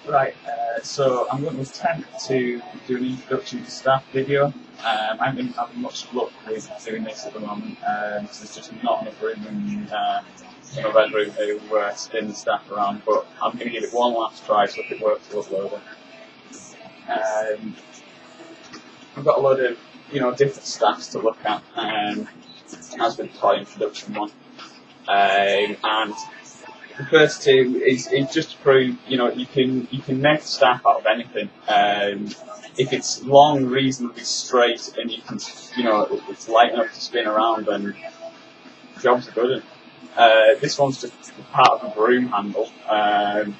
Right, so I'm going to attempt to do an introduction to staff video. I haven't been having much luck with doing this at the moment, because there's just not enough room in my bedroom to spin the staff around, but I'm going to give it one last try, so if it works, we'll upload it. I've got a load of, different staffs to look at, as with the toy introduction one. And the first two is just to prove, you can make a staff out of anything. If it's long, reasonably straight, and you can, it's light enough to spin around, then jobs are good. This one's just part of a broom handle, and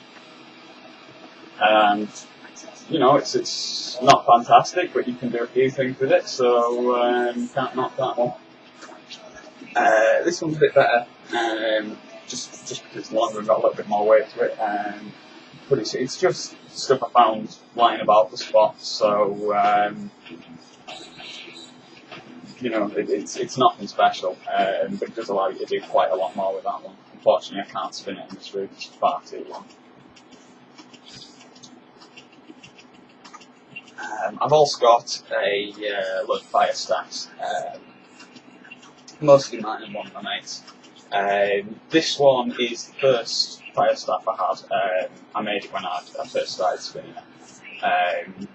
it's not fantastic, but you can do a few things with it, so you can't knock that one. This one's a bit better. Just because it's longer and got a little bit more weight to it, but it's just stuff I found lying about the spot, so it's nothing special, but it does allow you to do quite a lot more with that one. Unfortunately, I can't spin it in this room; it's far too long. I've also got a load of fire staffs, mostly mine and one of my mates. This one is the first fire staff I had. I made it when I first started spinning it. And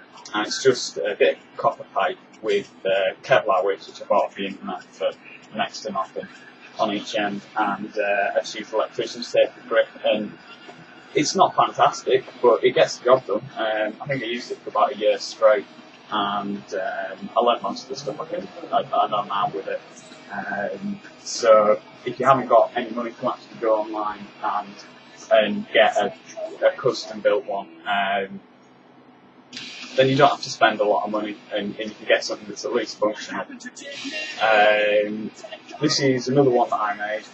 it's just a bit of copper pipe with Kevlar weights, which I bought off the internet for next to nothing, on each end, and I just used electrician's tape for grip. And it's not fantastic, but it gets the job done. I think I used it for about a year straight, and I learned most of the stuff I know now with it. So if you haven't got any money to actually go online and get a custom built one, then you don't have to spend a lot of money, and you can get something that's at least functional. This is another one that I made.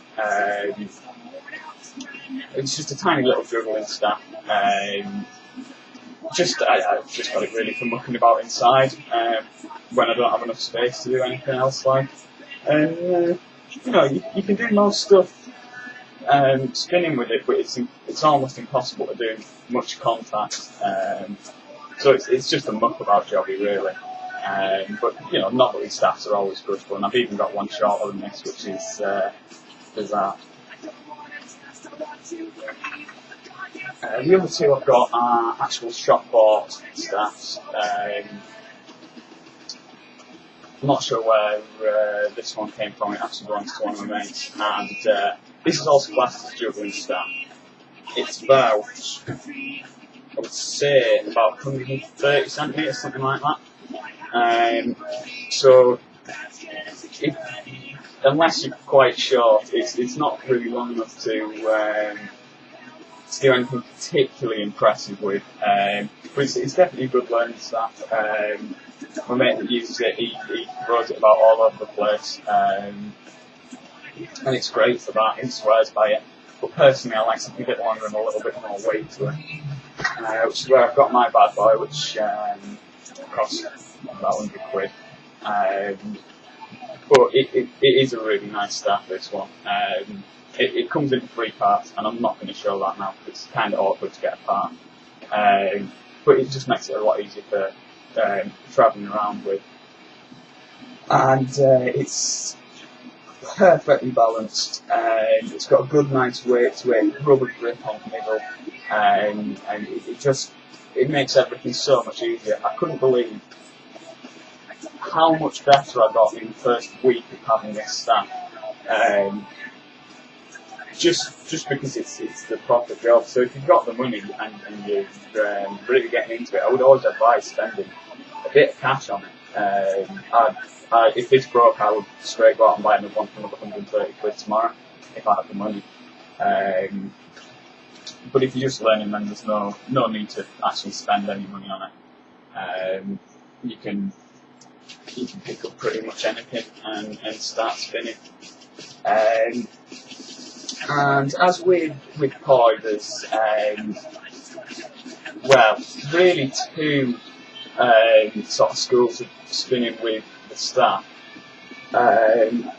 It's just a tiny little juggling staff. I've just got it really for mucking about inside when I don't have enough space to do anything else like. And you can do most stuff spinning with it, but it's almost impossible to do much contact. So it's just a muck-about jobby, really. But not that these staffs are always good fun. I've even got one shorter than this, which is bizarre. The other two I've got are actual shop bought staffs. I'm not sure where this one came from. It actually belongs to one of my mates, and this is also classed as juggling staff. It's about, I would say, about 130 centimetres, something like that. So, unless you're quite short, it's not really long enough to do anything particularly impressive with. But it's definitely a good learning staff. My mate that uses it, he throws it about all over the place, and it's great for that. He swears by it. But personally, I like something a bit longer and a little bit more weight to it, which is where I've got my bad boy, which costs about £100. But it is a really nice staff, this one. It comes in 3 parts, and I'm not going to show that now because it's kind of awkward to get apart. But it just makes it a lot easier for travelling around with. And it's perfectly balanced. It's got a good, nice weight to it, rubber grip on the middle, and it makes everything so much easier. I couldn't believe how much better I got in the first week of having this staff. Just because it's the proper job. So if you've got the money and you're really getting into it, I would always advise spending a bit of cash on it. If this broke, I would straight go out and buy another one for another £130 tomorrow if I had the money. But if you're just learning, then there's no need to actually spend any money on it. You can pick up pretty much anything and start spinning. And as with poi, there's really two sort of schools of spinning with the staff.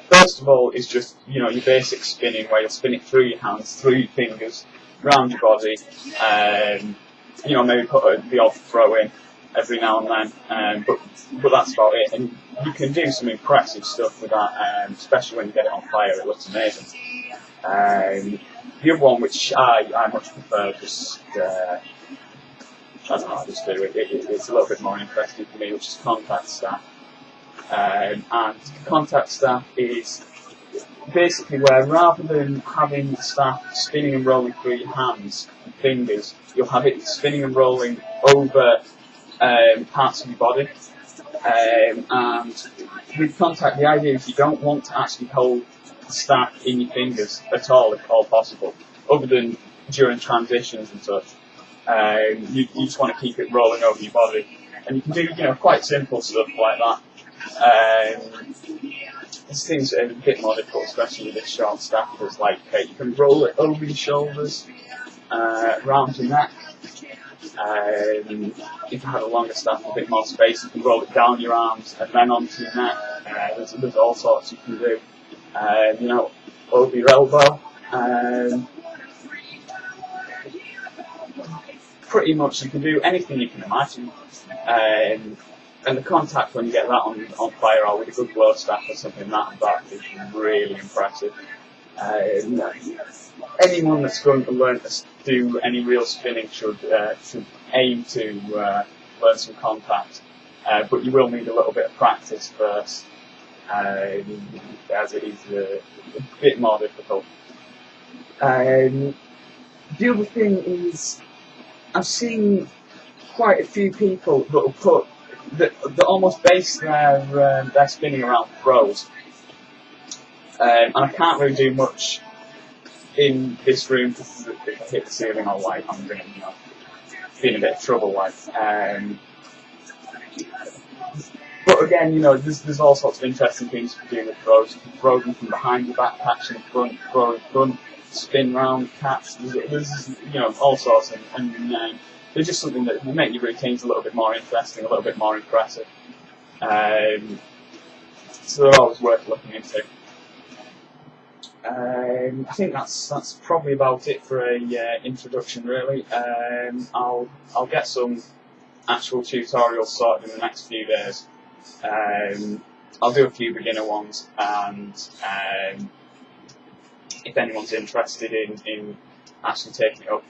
First of all is just your basic spinning, where you'll spin it through your hands, through your fingers, round your body, maybe put the odd throw in every now and then, but that's about it. And you can do some impressive stuff with that, especially when you get it on fire. It looks amazing. The other one, which I much prefer, just I don't know, I just do it. It's a little bit more interesting for me, which is contact staff. And contact staff is basically where, rather than having the staff spinning and rolling through your hands and fingers, you'll have it spinning and rolling over parts of your body. And with contact, the idea is you don't want to actually hold the staff in your fingers at all, if all possible, other than during transitions and such. You just want to keep it rolling over your body, and you can do quite simple stuff like that. This thing's a bit more difficult, especially with this short staff, because you can roll it over your shoulders, around your neck. If you had a longer staff, a bit more space, you can roll it down your arms and then onto your neck. There's all sorts you can do. Over your elbow. Pretty much you can do anything you can imagine. And the contact, when you get that on fire, or with a good glow staff or something, that is really impressive. Anyone that's going to learn to do any real spinning should aim to learn some contact, but you will need a little bit of practice first, as it is a bit more difficult. The other thing is, I've seen quite a few people that will put that almost base their spinning around throws, and I can't really do much in this room because if I hit the ceiling all I'm going to be in a bit of trouble. But again, there's all sorts of interesting things you can do with throws. You can throw them from behind your back, catch in front, throw in front, spin round, catch. There's all sorts, and they're just something that will make your routines a little bit more interesting, a little bit more impressive. So they're always worth looking into. I think that's probably about it for a introduction, really. I'll get some actual tutorials sorted in the next few days. I'll do a few beginner ones, and if anyone's interested in actually taking it up,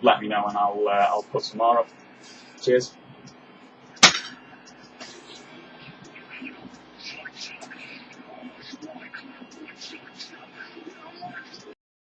let me know and I'll put some more up. Cheers.